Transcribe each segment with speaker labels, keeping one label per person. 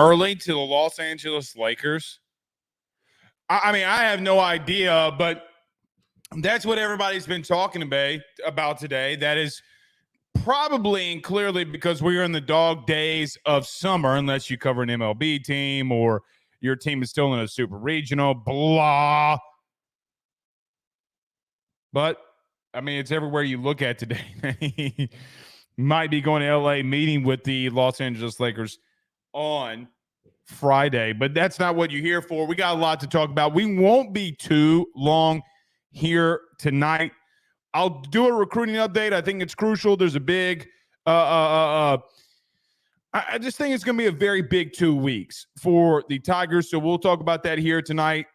Speaker 1: early to the Los Angeles Lakers? I mean, I have no idea, but that's what everybody's been talking about today. That is probably and clearly because we're in the dog days of summer, unless you cover an MLB team or your team is still in a super regional, blah. But, I mean, it's everywhere you look at today. Might be going to LA, meeting with the Los Angeles Lakers on Friday, but that's not what you're here for. We got a lot to talk about. We won't be too long here tonight. I'll do a recruiting update. I think it's crucial. There's a big I just think it's going to be a very big 2 weeks for the Tigers, so we'll talk about that here tonight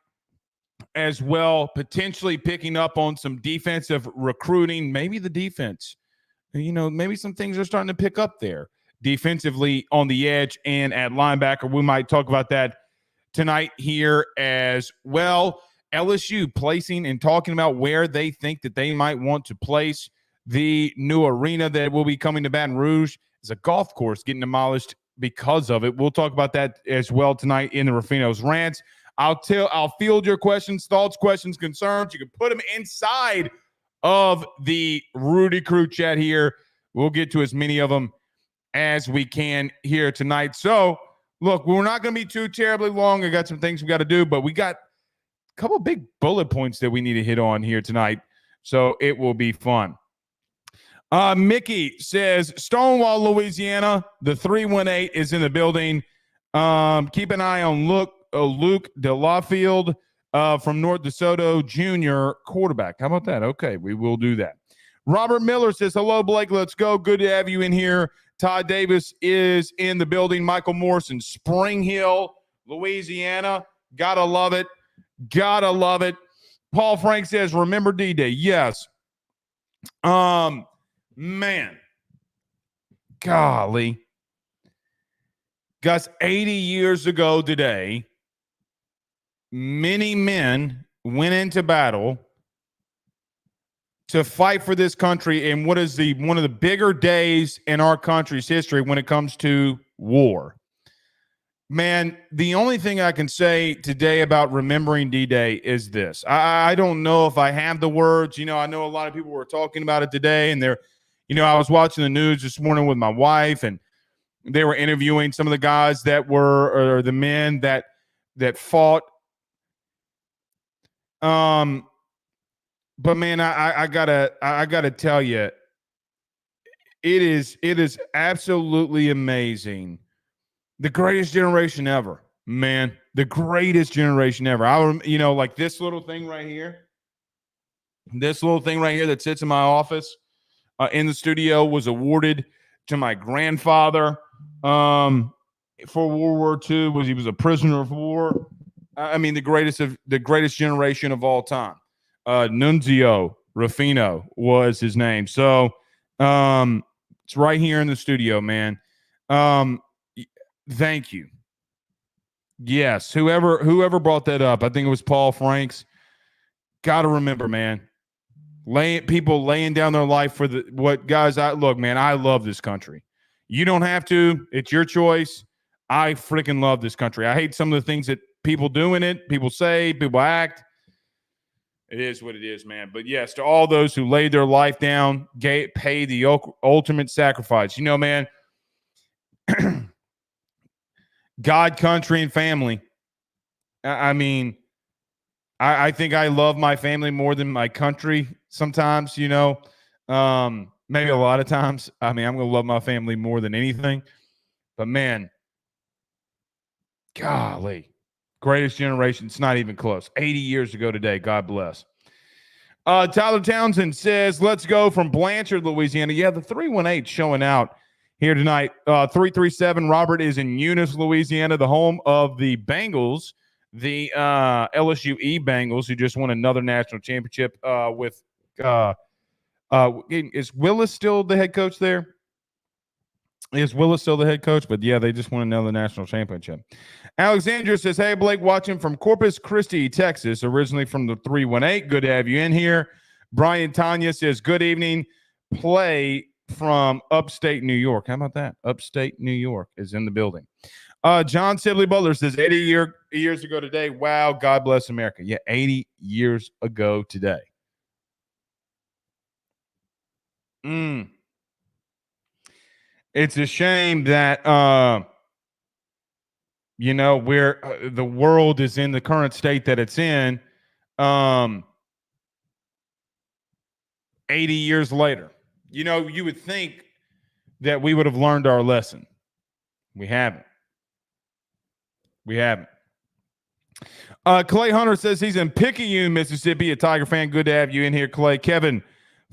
Speaker 1: as well, potentially picking up on some defensive recruiting, maybe the defense. Maybe some things are starting to pick up there defensively on the edge and at linebacker. We might talk about that tonight here as well. LSU placing and talking about where they think that they might want to place the new arena that will be coming to Baton Rouge. Is a golf course getting demolished because of it. We'll talk about that as well tonight in the Rufino's Rants. I'll field your questions, thoughts, questions, concerns. You can put them inside of the Rudy Crew chat here. We'll get to as many of them as we can here tonight. So, look, we're not going to be too terribly long. I got some things we got to do, but we got a couple big bullet points that we need to hit on here tonight. So it will be fun. Mickey says, Stonewall, Louisiana, the 318 is in the building. Keep an eye on Luke DeLafield from North DeSoto Jr. quarterback. How about that? Okay, we will do that. Robert Miller says, hello, Blake. Let's go. Good to have you in here. Todd Davis is in the building. Michael Morrison, Spring Hill, Louisiana. Gotta love it. Gotta love it. Paul Frank says, remember D-Day. Yes. Man. Golly. Gus, 80 years ago today, many men went into battle to fight for this country in what is one of the bigger days in our country's history when it comes to war. Man, the only thing I can say today about remembering D-Day is this. I don't know if I have the words. I know a lot of people were talking about it today, and I was watching the news this morning with my wife, and they were interviewing some of the guys that were, or the men that fought. But man, I gotta tell you, it is absolutely amazing. The greatest generation ever, man. The greatest generation ever. Like this little thing right here. This little thing right here that sits in my office in the studio was awarded to my grandfather for World War II. He was a prisoner of war. I mean, the greatest generation of all time. Nunzio Rufino was his name. So it's right here in the studio, man. Thank you. Yes, whoever brought that up, I think it was Paul Franks. Got to remember, man. People laying down their life for guys. Look, man, I love this country. You don't have to. It's your choice. I freaking love this country. I hate some of the things that people do in it, people say, people act. It is what it is, man. But yes, to all those who laid their life down, pay the ultimate sacrifice. Man, God, country, and family. I mean, I think I love my family more than my country sometimes, maybe a lot of times. I mean, I'm going to love my family more than anything. But, man, golly, greatest generation. It's not even close. 80 years ago today. God bless. Tyler Townsend says, let's go from Blanchard, Louisiana. Yeah, the 318 showing out here tonight. 337, Robert is in Eunice, Louisiana, the home of the Bengals, the LSU Bengals, who just won another national championship with is Willis still the head coach there? Is Willis still the head coach? But, yeah, they just won another national championship. Alexandra says, hey, Blake, watching from Corpus Christi, Texas, originally from the 318. Good to have you in here. Brian Tanya says, good evening. Play from upstate New York. How about that? Upstate New York is in the building. John Sibley Butler says 80 years ago today. Wow, God bless America. Yeah, 80 years ago today. It's a shame that where the world is in the current state that it's in 80 years later. You would think that we would have learned our lesson. We haven't. Clay Hunter says he's in Picayune, Mississippi, a Tiger fan. Good to have you in here, Clay. Kevin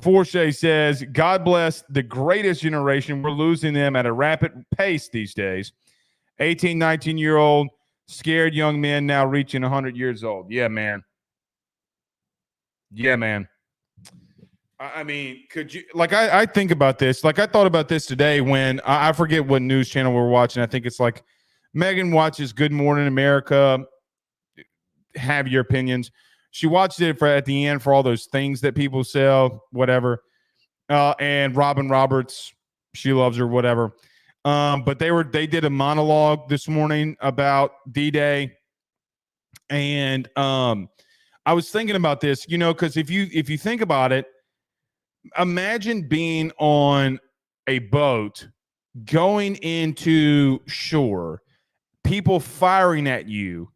Speaker 1: Forche says, God bless the greatest generation. We're losing them at a rapid pace these days. 18, 19-year-old scared young men now reaching 100 years old. Yeah, man. I mean, could you, like, I think about this. Like, I thought about this today when I forget what news channel we're watching. I think it's like Megan watches Good Morning America. Have your opinions. She watched it at the end for all those things that people sell, whatever. And Robin Roberts, she loves her, whatever. But they did a monologue this morning about D-Day. And I was thinking about this, because if you think about it, imagine being on a boat going into shore, people firing at you,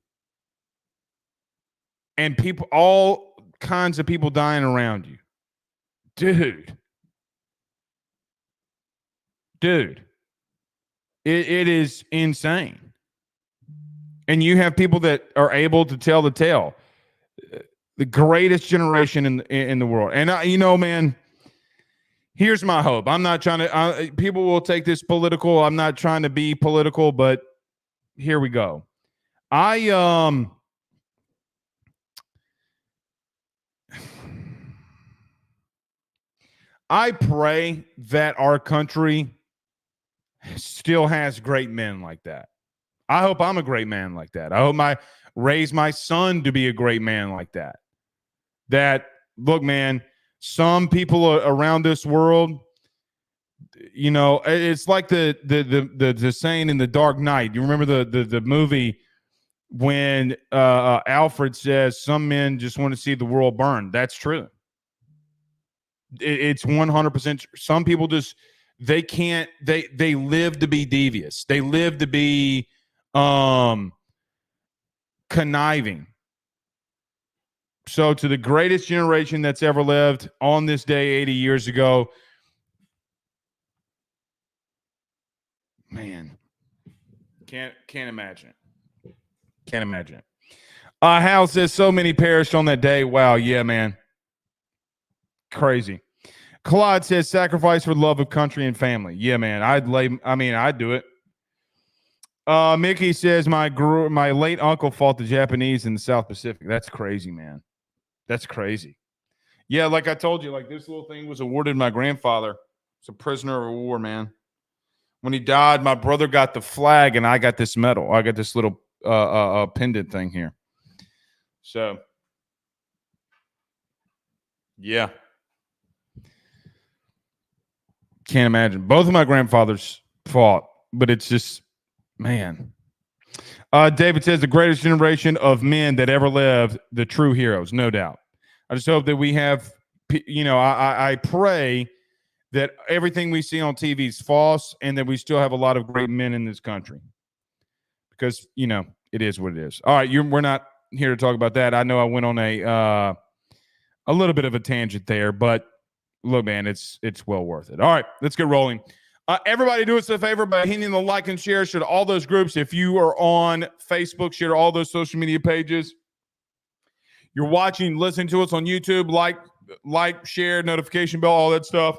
Speaker 1: and all kinds of people dying around you. Dude. It is insane. And you have people that are able to tell the tale. The greatest generation in the world. And, man, here's my hope. I'm not trying to people will take this political. I'm not trying to be political, but here we go. I pray that our country still has great men like that. I hope I'm a great man like that. I hope I raise my son to be a great man like that. That, look, man, some people around this world, it's like the saying in The Dark Knight. You remember the movie when Alfred says some men just want to see the world burn. That's true. It's 100%. Some people just, they can't, they live to be devious. They live to be conniving. So to the greatest generation that's ever lived on this day 80 years ago, man, can't imagine it. Can't imagine it. Hal says so many perished on that day. Wow, yeah, man. Crazy. Claude says sacrifice for the love of country and family. Yeah, man. I'd do it. Mickey says my late uncle fought the Japanese in the South Pacific. That's crazy, man. That's crazy. Yeah, like I told you, like this little thing was awarded to my grandfather. It's a prisoner of war, man. When he died, my brother got the flag and I got this medal. I got this little pendant thing here. So, yeah. Can't imagine. Both of my grandfathers fought, but it's just, man. David says the greatest generation of men that ever lived, the true heroes, no doubt. I just hope that we have, I pray that everything we see on TV is false and that we still have a lot of great men in this country because, it is what it is. All right. We're not here to talk about that. I know I went on a little bit of a tangent there, but look, man, it's well worth it. All right, let's get rolling. Everybody do us a favor by hitting the like and share. Share to all those groups. If you are on Facebook, share to all those social media pages. You're watching, listening to us on YouTube, like, share, notification bell, all that stuff.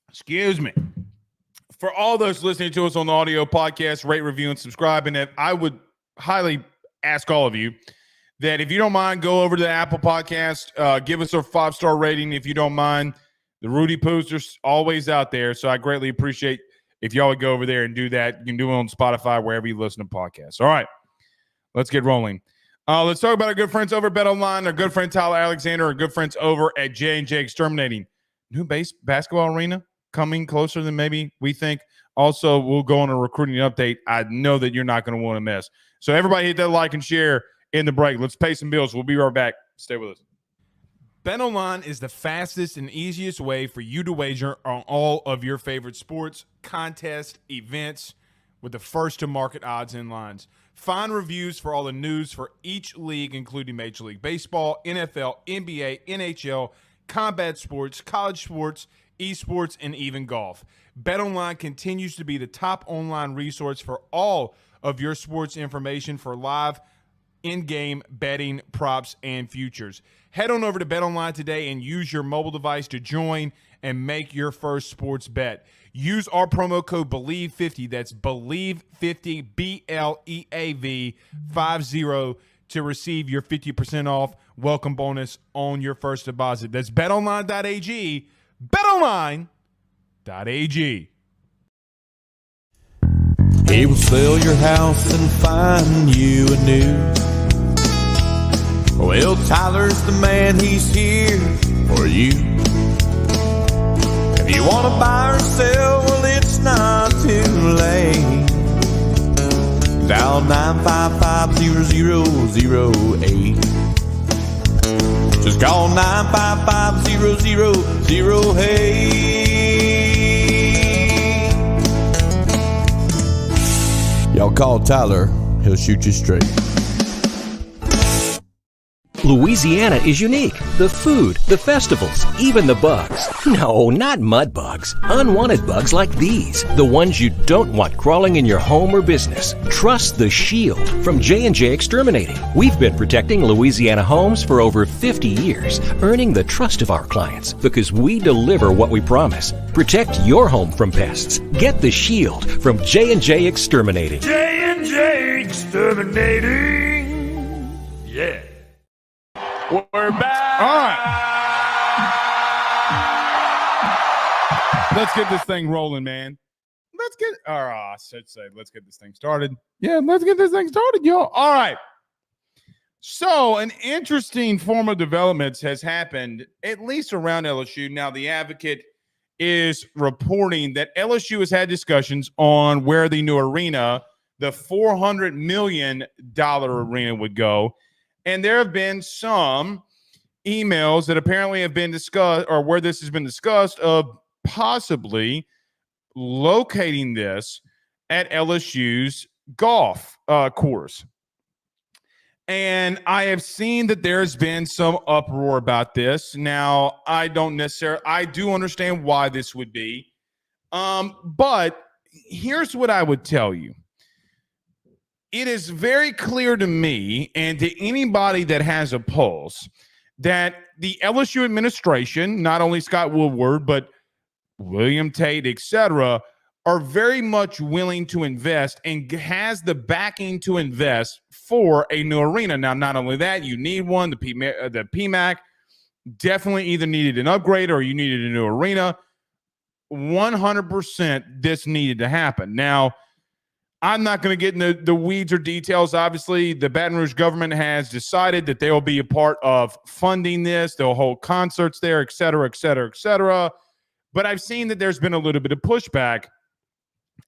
Speaker 1: Excuse me. For all those listening to us on the audio podcast, rate, review, and subscribe. And I would highly ask all of you that if you don't mind, go over to the Apple Podcast, give us a 5-star rating if you don't mind. The Rudy Poos are always out there, so I greatly appreciate if y'all would go over there and do that. You can do it on Spotify, wherever you listen to podcasts. All right, let's get rolling. Let's talk about our good friends over at BetOnline, our good friend Tyler Alexander, our good friends over at J&J Exterminating. New basketball arena coming closer than maybe we think. Also, we'll go on a recruiting update I know that you're not going to want to miss. So everybody hit that like and share in the break. Let's pay some bills. We'll be right back. Stay with us. BetOnline is the fastest and easiest way for you to wager on all of your favorite sports, contests, events with the first to market odds and lines. Find reviews for all the news for each league, including Major League Baseball, NFL, NBA, NHL, combat sports, college sports, esports, and even golf. BetOnline continues to be the top online resource for all of your sports information for live in-game betting, props, and futures. Head on over to BetOnline today and use your mobile device to join and make your first sports bet. Use our promo code BELIEVE50, that's BELIEVE50, BLEAV 50, to receive your 50% off welcome bonus on your first deposit. That's betonline.ag, betonline.ag.
Speaker 2: He will sell your house and find you a new. Well, Tyler's the man, he's here for you. If you want to buy or sell, well, it's not too late. Dial 955-0008. Just call 955-0008. Y'all call Tyler, he'll shoot you straight.
Speaker 3: Louisiana is unique. The food, the festivals, even the bugs. No, not mud bugs. Unwanted bugs like these. The ones you don't want crawling in your home or business. Trust the Shield from J&J Exterminating. We've been protecting Louisiana homes for over 50 years, earning the trust of our clients because we deliver what we promise. Protect your home from pests. Get the Shield from J&J Exterminating.
Speaker 2: J&J Exterminating. Yeah. We're back.
Speaker 1: All right. Let's get this thing rolling, man. Let's get this thing started. Yeah, let's get this thing started, y'all. All right. So an interesting form of developments has happened, at least around LSU. Now, the Advocate is reporting that LSU has had discussions on where the new arena, the $400 million arena, would go. And there have been some emails that apparently have been discussed, or where this has been discussed, of possibly locating this at LSU's golf course. And I have seen that there's been some uproar about this. Now, I do understand why this would be. But here's what I would tell you. It is very clear to me and to anybody that has a pulse that the LSU administration, not only Scott Woodward, but William Tate, etc., are very much willing to invest and has the backing to invest for a new arena. Now, not only that, you need one. The PMAC definitely either needed an upgrade or you needed a new arena. 100% this needed to happen. Now, I'm not going to get into the weeds or details. Obviously, the Baton Rouge government has decided that they will be a part of funding this. They'll hold concerts there, et cetera, et cetera, et cetera. But I've seen that there's been a little bit of pushback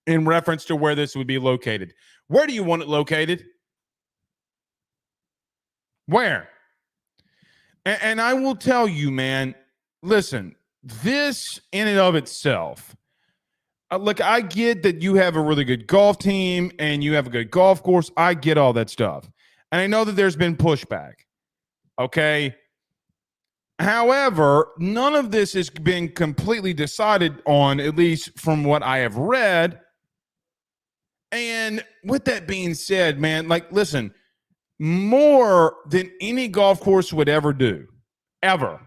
Speaker 1: in reference to where this would be located. Where do you want it located? Where? And I will tell you, man, listen, this in and of itself, look, I get that you have a really good golf team and you have a good golf course. I get all that stuff. And I know that there's been pushback. Okay. However, none of this has been completely decided on, at least from what I have read. And with that being said, man, like, listen, more than any golf course would ever do, ever,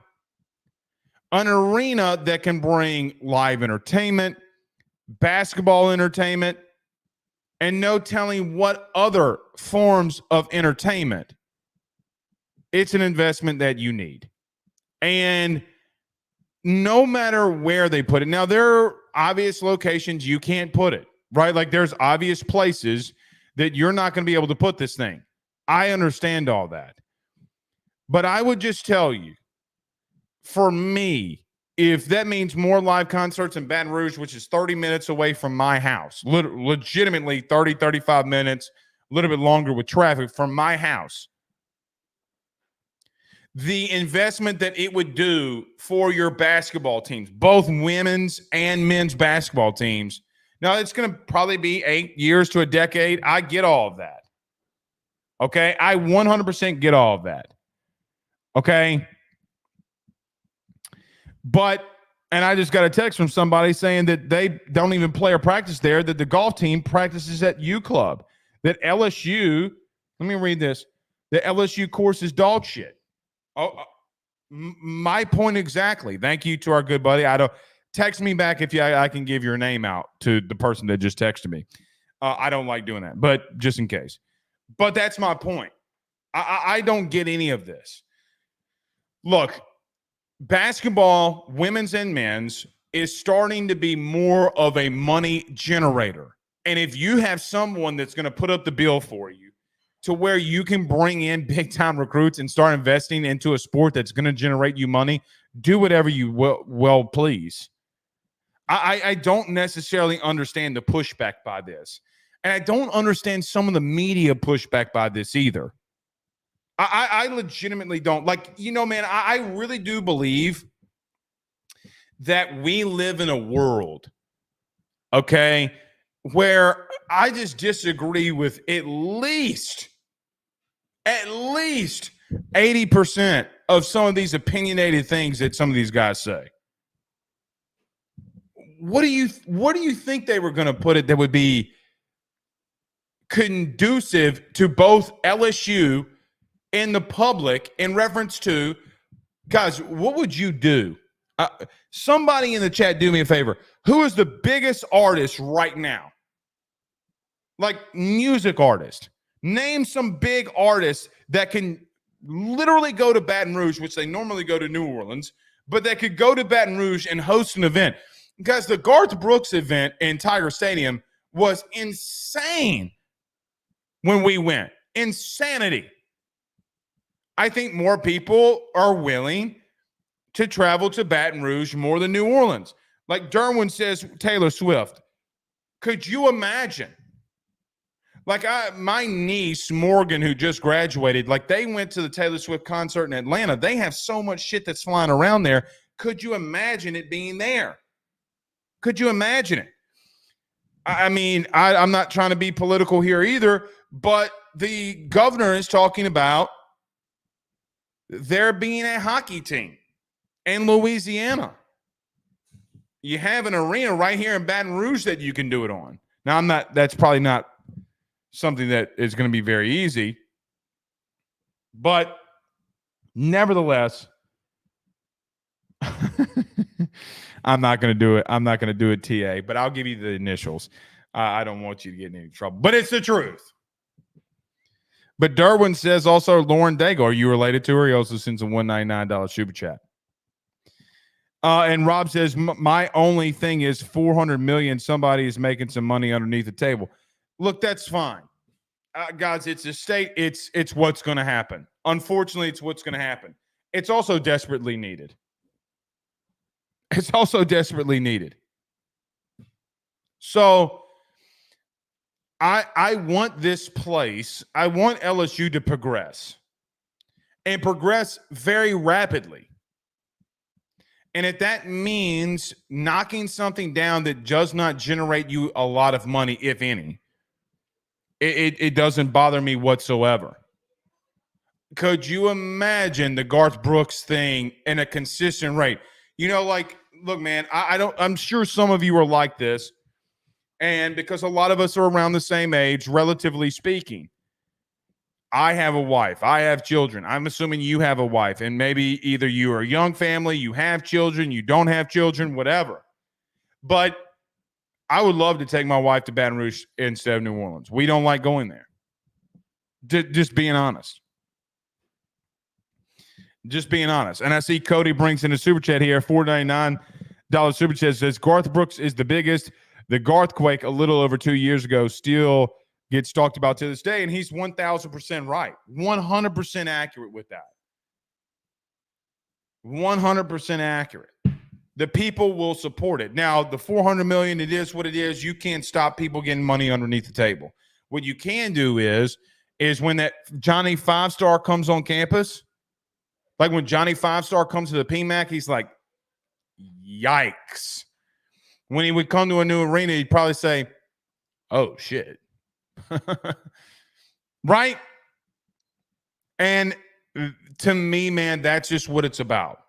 Speaker 1: an arena that can bring live entertainment, basketball entertainment, and no telling what other forms of entertainment. It's an investment that you need. And no matter where they put it. Now, there are obvious locations you can't put it, right? Like there's obvious places that you're not going to be able to put this thing. I understand all that. But I would just tell you, for me, if that means more live concerts in Baton Rouge, which is 30 minutes away from my house, legitimately 30, 35 minutes, a little bit longer with traffic from my house, the investment that it would do for your basketball teams, both women's and men's basketball teams. Now, it's going to probably be 8 years to a decade. I get all of that. Okay? I 100% get all of that. Okay? But, and I just got a text from somebody saying that they don't even play or practice there, that the golf team practices at U Club, that LSU, let me read this, the LSU course is dog shit. My point exactly. Thank you to our good buddy. I don't text me back if I can give your name out to the person that just texted me. I don't like doing that, but just in case. But that's my point. I don't get any of this. Look, basketball, women's and men's, is starting to be more of a money generator. And if you have someone that's going to put up the bill for you, to where you can bring in big-time recruits and start investing into a sport that's going to generate you money, do whatever you well please. I don't necessarily understand the pushback by this. And I don't understand some of the media pushback by this either. I legitimately don't. Like, man, I really do believe that we live in a world, okay, where I just disagree with at least 80% of some of these opinionated things that some of these guys say. What do you think they were going to put it that would be conducive to both LSU and the public in reference to, guys, what would you do? Somebody in the chat, do me a favor. Who is the biggest artist right now? Like, music artist. Name some big artists that can literally go to Baton Rouge, which they normally go to New Orleans, but that could go to Baton Rouge and host an event. Because the Garth Brooks event in Tiger Stadium was insane when we went. Insanity. I think more people are willing to travel to Baton Rouge more than New Orleans. Like Derwin says, Taylor Swift. Could you imagine? Like my niece, Morgan, who just graduated, like they went to the Taylor Swift concert in Atlanta. They have so much shit that's flying around there. Could you imagine it being there? Could you imagine it? I mean, I'm not trying to be political here either, but the governor is talking about there being a hockey team in Louisiana. You have an arena right here in Baton Rouge that you can do it on. Now, that's probably not something that is going to be very easy, but nevertheless, I'm not going to do it. I'm not going to do it, TA, but I'll give you the initials. I don't want you to get in any trouble, but it's the truth. But Derwin says also Lauren Daigle. Are you related to her? He also sends a $199 super chat. And Rob says, my only thing is $400 million. Somebody is making some money underneath the table. Look, that's fine. Guys, it's a state. It's what's going to happen. Unfortunately, it's what's going to happen. It's also desperately needed. It's also desperately needed. So I want this place, I want LSU to progress and progress very rapidly. And if that means knocking something down that does not generate you a lot of money, if any, it doesn't bother me whatsoever. Could you imagine the Garth Brooks thing in a consistent rate? Like, look, man, I'm sure some of you are like this. And because a lot of us are around the same age, relatively speaking, I have a wife. I have children. I'm assuming you have a wife. And maybe either you are a young family, you have children, you don't have children, whatever. But I would love to take my wife to Baton Rouge instead of New Orleans. We don't like going there. Just being honest. Just being honest. And I see Cody brings in a super chat here, $4.99 super chat, says Garth Brooks is the biggest. The Garthquake a little over 2 years ago still gets talked about to this day, and he's 1,000% right. 100% accurate with that. 100% accurate. the people will support it. Now, the $400 million, it is what it is. You can't stop people getting money underneath the table. What you can do is when that Johnny 5-star comes on campus, like when Johnny 5-star comes to the PMAC, he's like, yikes. When he would come to a new arena, he'd probably say, oh, shit. Right? And to me, man, that's just what it's about.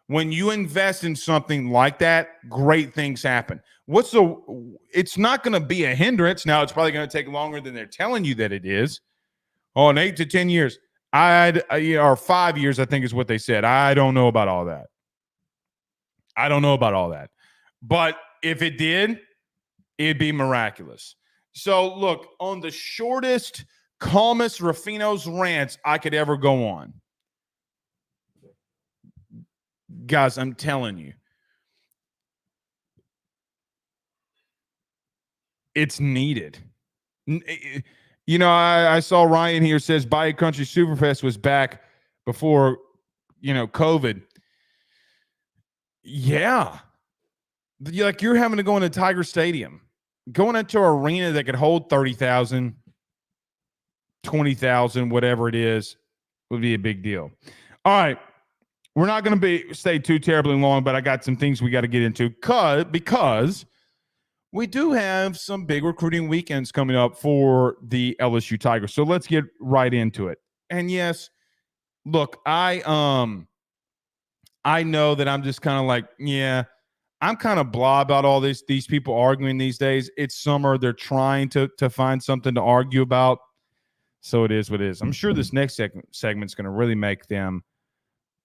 Speaker 1: When you invest in something like that, great things happen. It's not going to be a hindrance. Now, it's probably going to take longer than they're telling you that it is. Oh, in 8 to 10 years. Or 5 years, I think is what they said. I don't know about all that. But if it did, it'd be miraculous. So, look, on the shortest, calmest Rufino's rants I could ever go on. Guys, I'm telling you. It's needed. You know, I saw Ryan here says Bayou Country Superfest was back before, COVID. Yeah. You're having to go into Tiger Stadium. Going into an arena that could hold 30,000, 20,000, whatever it is, would be a big deal. All right. We're not going to stay too terribly long, but I got some things we got to get into because we do have some big recruiting weekends coming up for the LSU Tigers. So let's get right into it. And yes, look, I know that I'm just kind of like, yeah, I'm kind of blah about all these people arguing these days. It's summer. They're trying to find something to argue about. So it is what it is. I'm sure this next segment's going to really make them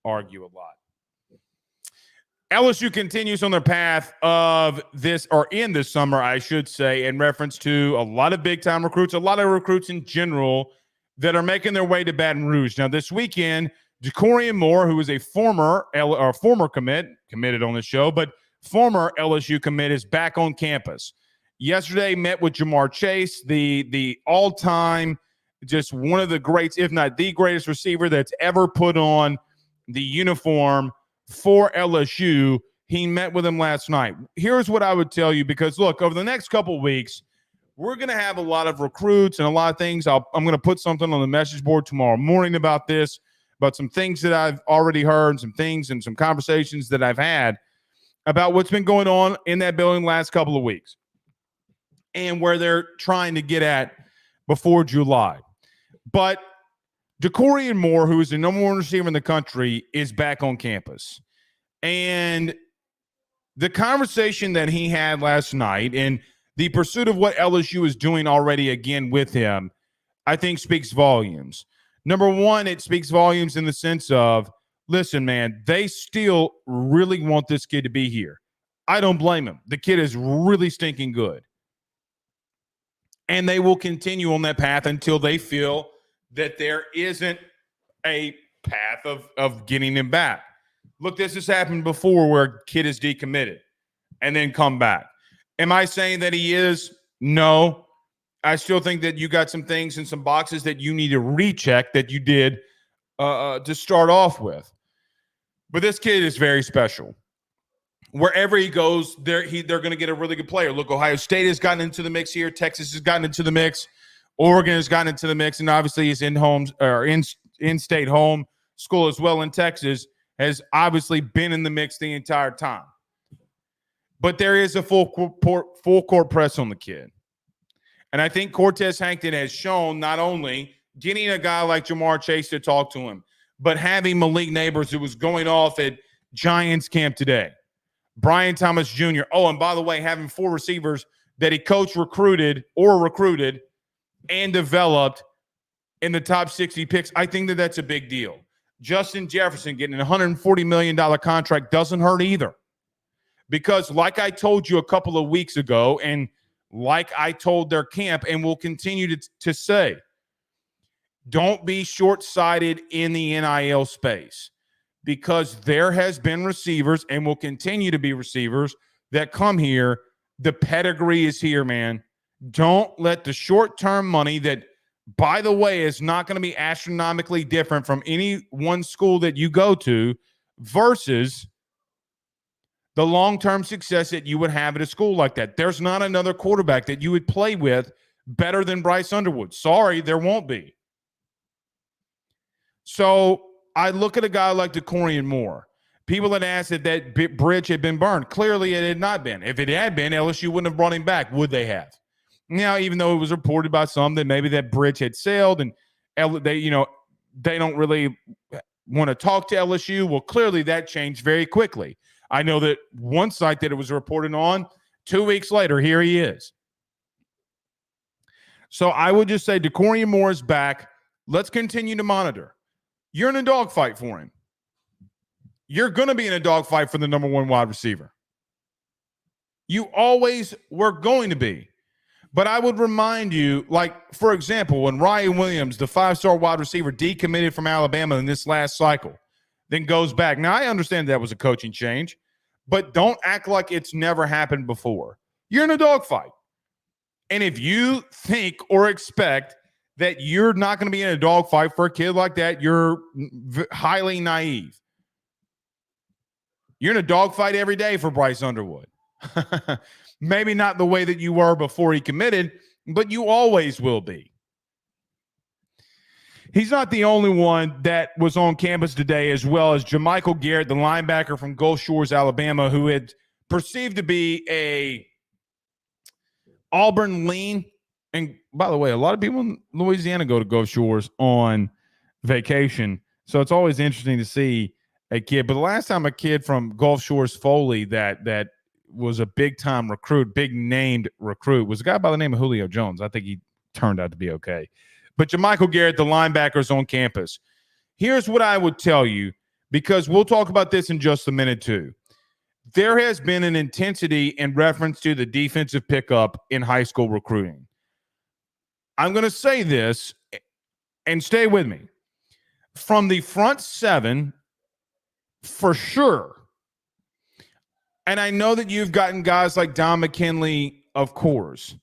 Speaker 1: argue a lot. LSU continues on their path of in this summer, I should say, in reference to a lot of big-time recruits, a lot of recruits in general that are making their way to Baton Rouge. Now, this weekend, Jacorian Moore, who is a former committed on the show, but former LSU commit, is back on campus. Yesterday, met with Jamar Chase, the all-time, just one of the greats, if not the greatest receiver that's ever put on the uniform for LSU. He met with him last night. Here's what I would tell you, because look, over the next couple of weeks, we're going to have a lot of recruits and a lot of things. I'm going to put something on the message board tomorrow morning about this, about some things that I've already heard, some things and some conversations that I've had about what's been going on in that building last couple of weeks and where they're trying to get at before July. But Jacorian Moore, who is the number one receiver in the country, is back on campus. And the conversation that he had last night and the pursuit of what LSU is doing already again with him, I think speaks volumes. Number one, it speaks volumes in the sense of, listen, man, they still really want this kid to be here. I don't blame him. The kid is really stinking good. And they will continue on that path until they feel that there isn't a path of getting him back. Look, this has happened before where a kid is decommitted and then come back. Am I saying that he is? No. I still think that you got some things and some boxes that you need to recheck that you did to start off with. But this kid is very special. Wherever he goes, they're going to get a really good player. Look, Ohio State has gotten into the mix here. Texas has gotten into the mix. Oregon has gotten into the mix, and obviously his in-state home school as well in Texas has obviously been in the mix the entire time. But there is a full court press on the kid. And I think Cortez Hankton has shown not only getting a guy like Jamar Chase to talk to him, but having Malik Neighbors, who was going off at Giants camp today. Brian Thomas Jr. Oh, and by the way, having 4 receivers that he coached, recruited, and developed in the top 60 picks. I think that that's a big deal. Justin Jefferson getting a $140 million contract doesn't hurt either. Because like I told you a couple of weeks ago, and like I told their camp and will continue to say, don't be short-sighted in the NIL space, because there has been receivers and will continue to be receivers that come here. The pedigree is here, man. Don't let the short-term money that, by the way, is not going to be astronomically different from any one school that you go to versus the long-term success that you would have at a school like that. There's not another quarterback that you would play with better than Bryce Underwood. Sorry, there won't be. So I look at a guy like DeCorian Moore. People had asked if that bridge had been burned. Clearly, it had not been. If it had been, LSU wouldn't have brought him back. Would they have? Now, even though it was reported by some that maybe that bridge had sailed and they don't really want to talk to LSU. Well, clearly that changed very quickly. I know that one site that it was reported on, 2 weeks later, here he is. So I would just say DeCorian Moore is back. Let's continue to monitor. You're in a dogfight for him. You're going to be in a dogfight for the number one wide receiver. You always were going to be. But I would remind you, like, for example, when Ryan Williams, the 5-star wide receiver, decommitted from Alabama in this last cycle, then goes back. Now, I understand that was a coaching change, but don't act like it's never happened before. You're in a dogfight. And if you think or expect that you're not going to be in a dogfight for a kid like that, you're highly naive. You're in a dogfight every day for Bryce Underwood. Maybe not the way that you were before he committed, but you always will be. He's not the only one that was on campus today, as well as Jermichael Garrett, the linebacker from Gulf Shores, Alabama, who had perceived to be a Auburn lean. And by the way, a lot of people in Louisiana go to Gulf Shores on vacation. So it's always interesting to see a kid. But the last time a kid from Gulf Shores Foley that was a big-time recruit, big-named recruit, was a guy by the name of Julio Jones. I think he turned out to be okay. But Jermichael Garrett, the linebackers on campus. Here's what I would tell you, because we'll talk about this in just a minute too. There has been an intensity in reference to the defensive pickup in high school recruiting. I'm going to say this, and stay with me. From the front seven, for sure. And I know that you've gotten guys like Don McKinley, of course.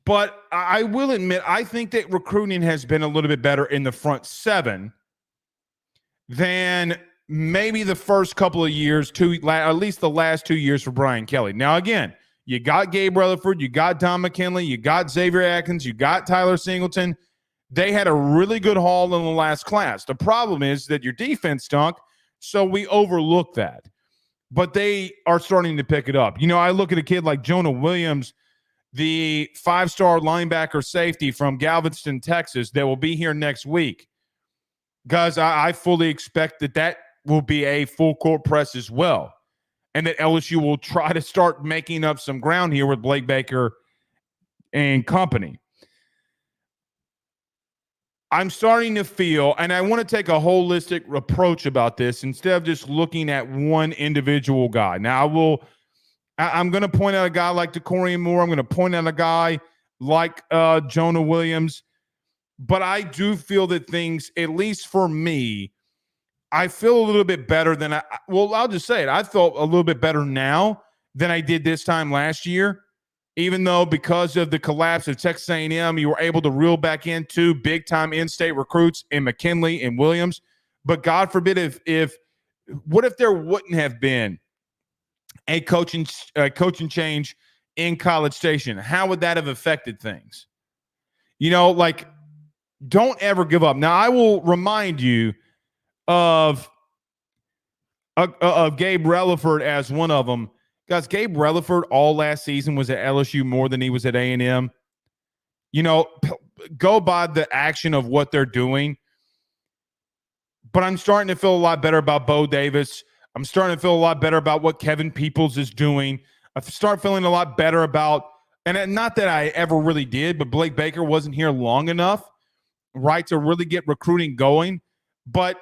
Speaker 1: But I will admit, I think that recruiting has been a little bit better in the front seven than maybe the first couple of years, at least the last 2 years for Brian Kelly. Now, again, you got Gabe Rutherford, you got Don McKinley, you got Xavier Atkins, you got Tyler Singleton. They had a really good haul in the last class. The problem is that your defense stunk, so we overlook that. But they are starting to pick it up. You know, I look at a kid like Jonah Williams, the 5-star linebacker safety from Galveston, Texas, that will be here next week. Guys, I fully expect that will be a full court press as well, and that LSU will try to start making up some ground here with Blake Baker and company. I'm starting to feel, and I want to take a holistic approach about this instead of just looking at one individual guy. Now, I'm going to point out a guy like DeCorian Moore. I'm going to point out a guy like Jonah Williams. But I do feel that things, at least for me, I feel a little bit better than I'll just say it. I felt a little bit better now than I did this time last year. Even though because of the collapse of Texas A&M, you were able to reel back into big-time in-state recruits in McKinley and Williams. But God forbid what if there wouldn't have been a coaching change in College Station? How would that have affected things? You know, like, don't ever give up. Now, I will remind you of Gabe Relaford as one of them. Guys, Gabe Relaford all last season was at LSU more than he was at A&M. You know, go by the action of what they're doing. But I'm starting to feel a lot better about Bo Davis. I'm starting to feel a lot better about what Kevin Peoples is doing. I start feeling a lot better about, and not that I ever really did, but Blake Baker wasn't here long enough, right, to really get recruiting going. But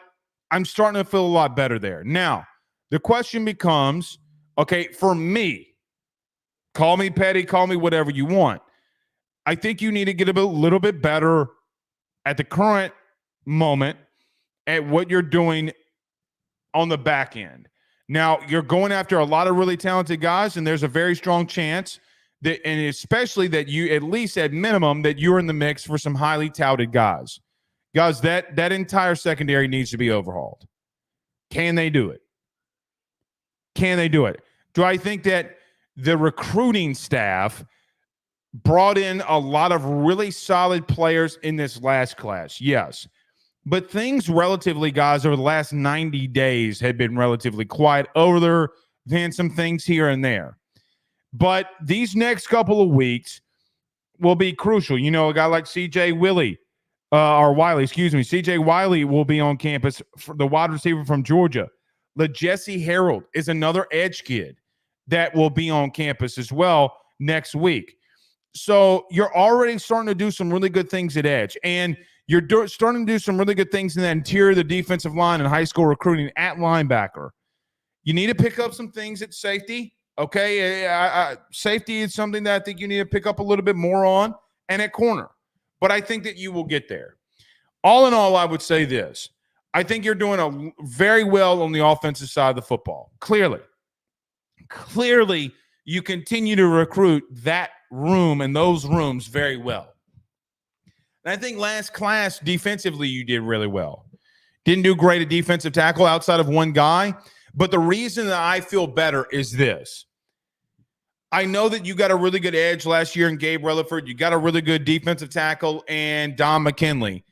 Speaker 1: I'm starting to feel a lot better there. Now, the question becomes, okay, for me, call me petty, call me whatever you want. I think you need to get a little bit better at the current moment at what you're doing on the back end. Now, you're going after a lot of really talented guys, and there's a very strong chance that, and especially that you, at least at minimum, that you're in the mix for some highly touted guys. Guys, that entire secondary needs to be overhauled. Can they do it? Can they do it? Do I think that the recruiting staff brought in a lot of really solid players in this last class? Yes. But things relatively, guys, over the last 90 days had been relatively quiet over than some things here and there. But these next couple of weeks will be crucial. You know, a guy like CJ Wiley, CJ Wiley will be on campus, for the wide receiver from Georgia. Jesse Harold is another edge kid that will be on campus as well next week. So you're already starting to do some really good things at edge. And you're starting to do some really good things in the interior of the defensive line and high school recruiting at linebacker. You need to pick up some things at safety. Okay, safety is something that I think you need to pick up a little bit more on, and at corner. But I think that you will get there. All in all, I would say this. I think you're doing very well on the offensive side of the football. Clearly, you continue to recruit that room and those rooms very well. And I think last class, defensively, you did really well. Didn't do great at defensive tackle outside of one guy. But the reason that I feel better is this. I know that you got a really good edge last year in Gabe Relaford. You got a really good defensive tackle and Don McKinley.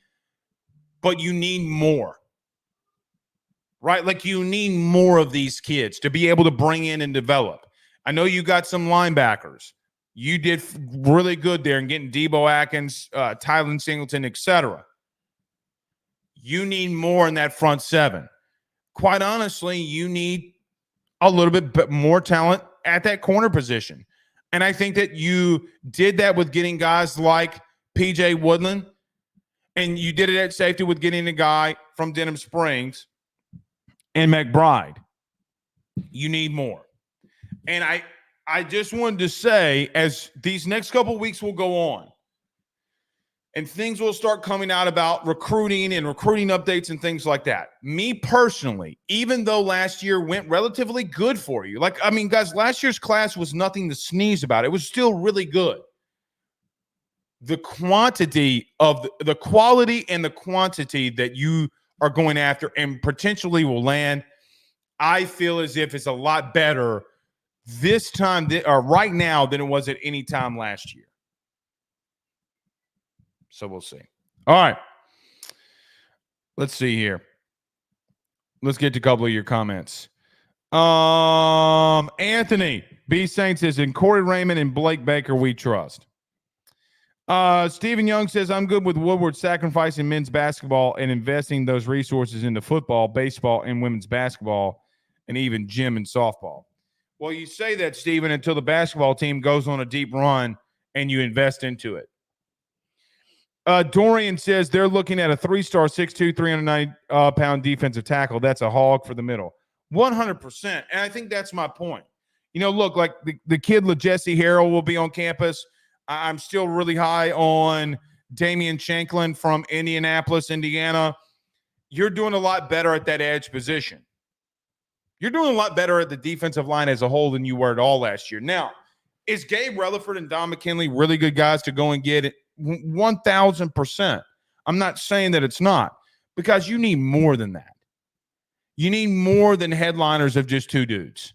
Speaker 1: But you need more. Right? Like, you need more of these kids to be able to bring in and develop. I know you got some linebackers. You did really good there in getting Debo Atkins, Tylen Singleton, etc. You need more in that front seven. Quite honestly, you need a little bit more talent at that corner position. And I think that you did that with getting guys like P.J. Woodland, and you did it at safety with getting a guy from Denham Springs and McBride. You need more. And I just wanted to say, as these next couple of weeks will go on, and things will start coming out about recruiting and recruiting updates and things like that. Me personally, even though last year went relatively good for you, guys, last year's class was nothing to sneeze about. It was still really good. The quantity of the quality and the quantity that you are going after and potentially will land, I feel as if it's a lot better this time or right now than it was at any time last year. So we'll see. All right. Let's see here. Let's get to a couple of your comments. Anthony B. Saint says, in Corey Raymond and Blake Baker, we trust. Stephen Young says, I'm good with Woodward sacrificing men's basketball and investing those resources into football, baseball, and women's basketball, and even gym and softball. Well, you say that, Stephen, until the basketball team goes on a deep run and you invest into it. Dorian says they're looking at a 3-star, 6'2", 390-pound defensive tackle. That's a hog for the middle. 100%. And I think that's my point. You know, look, like the kid Jesse Harrell will be on campus. I'm still really high on Damian Shanklin from Indianapolis, Indiana. You're doing a lot better at that edge position. You're doing a lot better at the defensive line as a whole than you were at all last year. Now, is Gabe Relaford and Don McKinley really good guys to go and get it? 1,000%. I'm not saying that it's not, because you need more than that. You need more than headliners of just two dudes.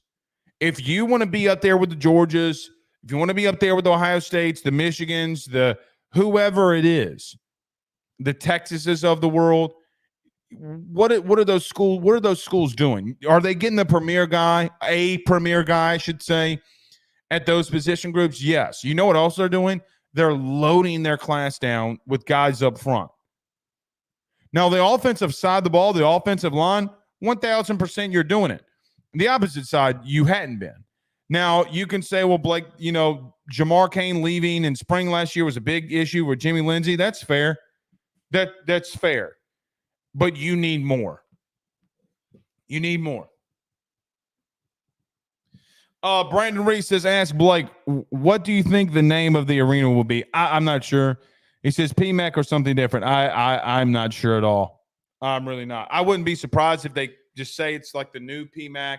Speaker 1: If you want to be up there with the Georgias, if you want to be up there with the Ohio States, the Michigans, the whoever it is, the Texases of the world, what are those schools doing? Are they getting a premier guy, I should say, at those position groups? Yes. You know what else they're doing? They're loading their class down with guys up front. Now, the offensive side of the ball, the offensive line, 1,000% you're doing it. The opposite side, you hadn't been. Now, you can say, well, Blake, Jamar Cain leaving in spring last year was a big issue with Jimmy Lindsey. That's fair. That's fair. But you need more. You need more. Brandon Reese says, ask Blake, what do you think the name of the arena will be? I'm not sure. He says PMAC or something different. I'm not sure at all. I'm really not. I wouldn't be surprised if they just say it's like the new PMAC,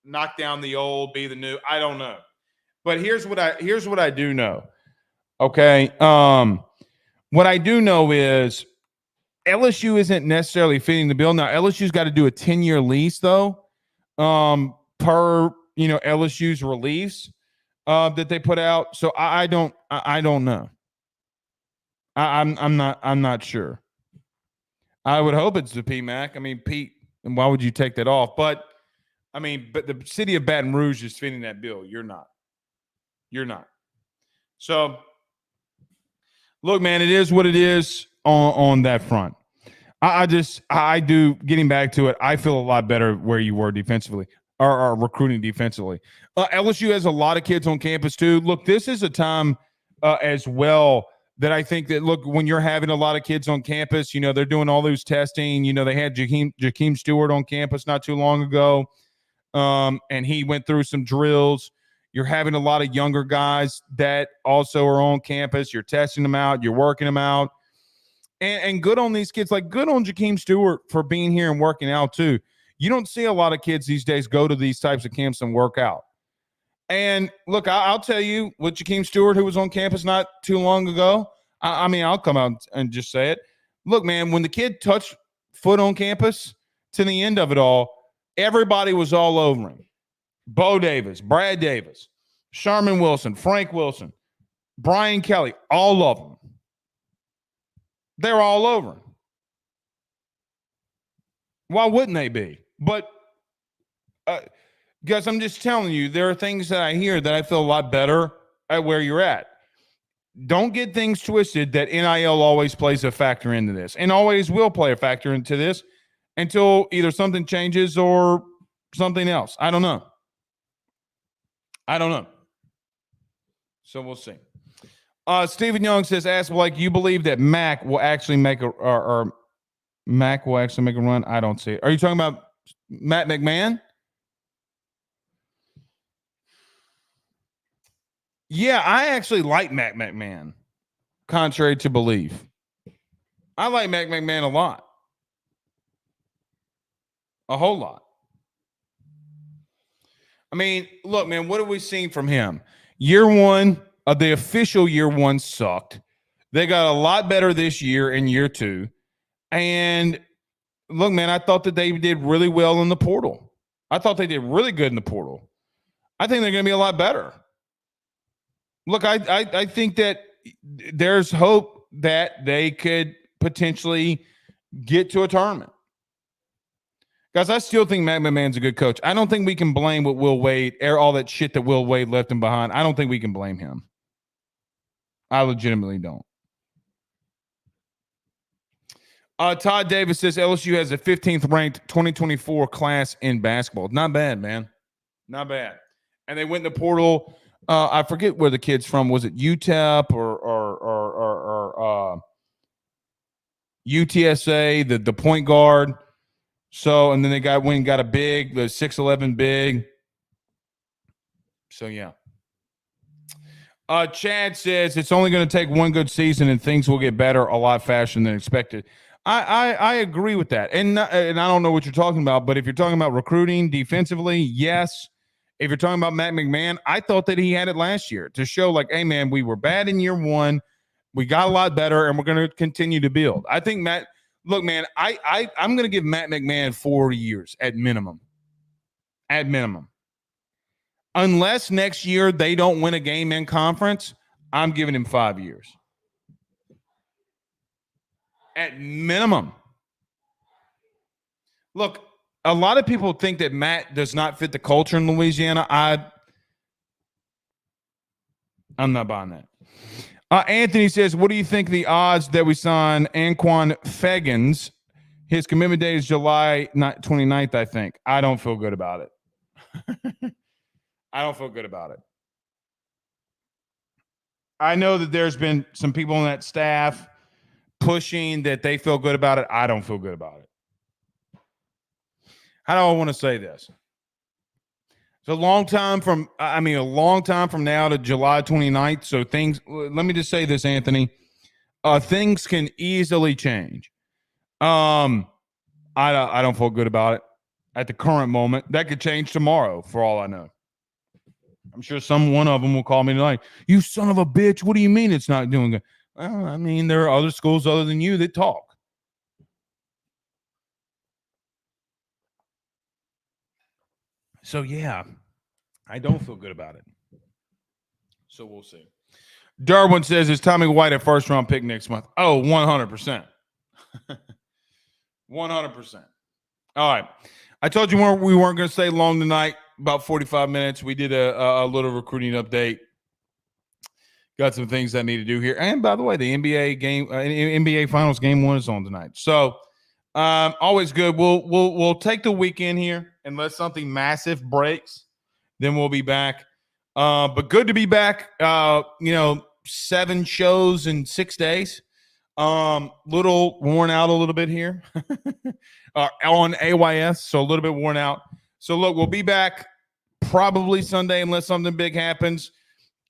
Speaker 1: knock down the old, be the new. I don't know. But here's what I do know. Okay. What I do know is LSU isn't necessarily fitting the bill. Now, LSU's got to do a 10-year lease, though. per LSU's release that they put out. So I don't know. I'm not sure. I would hope it's the PMAC. I mean, Pete, and why would you take that off? But I mean, but the city of Baton Rouge is fitting that bill. You're not. So look, man, it is what it is on that front. I do, getting back to it, I feel a lot better where you were defensively or recruiting defensively. LSU has a lot of kids on campus too. Look, this is a time as well that I think that, look, when you're having a lot of kids on campus, they're doing all those testing. They had Jakeem Stewart on campus not too long ago, and he went through some drills. You're having a lot of younger guys that also are on campus. You're testing them out. You're working them out. And good on these kids, like good on Jakeem Stewart for being here and working out too. You don't see a lot of kids these days go to these types of camps and work out. And look, I'll tell you, with Jakeem Stewart, who was on campus not too long ago, I mean, I'll come out and just say it. Look, man, when the kid touched foot on campus to the end of it all, everybody was all over him. Bo Davis, Brad Davis, Sherman Wilson, Frank Wilson, Brian Kelly, all of them. They're all over. Why wouldn't they be? But, guys, I'm just telling you, there are things that I hear that I feel a lot better at where you're at. Don't get things twisted that NIL always plays a factor into this and always will play a factor into this until either something changes or something else. I don't know. So we'll see. Stephen Young says, ask Blake, you believe that Mac will actually make a run? I don't see it. Are you talking about Matt McMahon? Yeah, I actually like Matt McMahon, contrary to belief. I like Matt McMahon a lot. A whole lot. I mean, look, man, what have we seen from him? Year one, the official year one sucked. They got a lot better this year in year two. And look, man, I thought that they did really well in the portal. I thought they did really good in the portal. I think they're going to be a lot better. Look, I think that there's hope that they could potentially get to a tournament. Guys, I still think Matt McMahon's a good coach. I don't think we can blame what Will Wade, all that shit that Will Wade left him behind. I don't think we can blame him. I legitimately don't. Todd Davis says LSU has a 15th ranked 2024 class in basketball. Not bad, man. Not bad. And they went in the portal. I forget where the kid's from. Was it UTEP or UTSA, the point guard? So, and then they went and got a big, the 6'11" big. So, yeah. Chad says it's only going to take one good season and things will get better a lot faster than expected. I agree with that. And I don't know what you're talking about, but if you're talking about recruiting defensively, yes. If you're talking about Matt McMahon, I thought that he had it last year to show like, hey, man, we were bad in year one. We got a lot better, and we're going to continue to build. I think Matt – look, man, I'm going to give Matt McMahon 4 years at minimum. At minimum. Unless next year they don't win a game in conference, I'm giving him 5 years. At minimum. Look, a lot of people think that Matt does not fit the culture in Louisiana. I'm not buying that. Anthony says, what do you think the odds that we sign Anquan Fegans? His commitment date is July 29th, I think. I don't feel good about it. I don't feel good about it. I know that there's been some people on that staff pushing that they feel good about it. I don't feel good about it. How do I want to say this? It's a long time from now to July 29th. So let me just say this, Anthony. Things can easily change. I don't feel good about it at the current moment. That could change tomorrow for all I know. I'm sure one of them will call me tonight. You son of a bitch. What do you mean it's not doing good? Well, I mean, there are other schools other than you that talk. So, yeah, I don't feel good about it. So we'll see. Darwin says, is Tommy White a first-round pick next month? Oh, 100%. 100%. All right. I told you we weren't going to stay long tonight, about 45 minutes. We did a little recruiting update. Got some things I need to do here. And by the way, the NBA game, NBA Finals Game 1 is on tonight. So always good. We'll take the weekend here unless something massive breaks. Then we'll be back. But good to be back. 7 shows in 6 days. Little worn out a little bit here on AYS, so a little bit worn out. So look, we'll be back probably Sunday unless something big happens.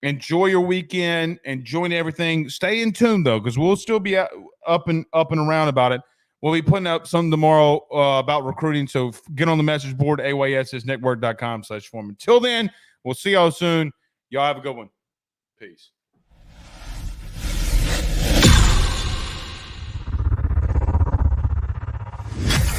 Speaker 1: Enjoy your weekend, enjoying everything. Stay in tune though, because we'll still be up and around about it. We'll be putting up something tomorrow about recruiting. So get on the message board, ayssnetwork.com/forum. Until then, we'll see y'all soon. Y'all have a good one. Peace.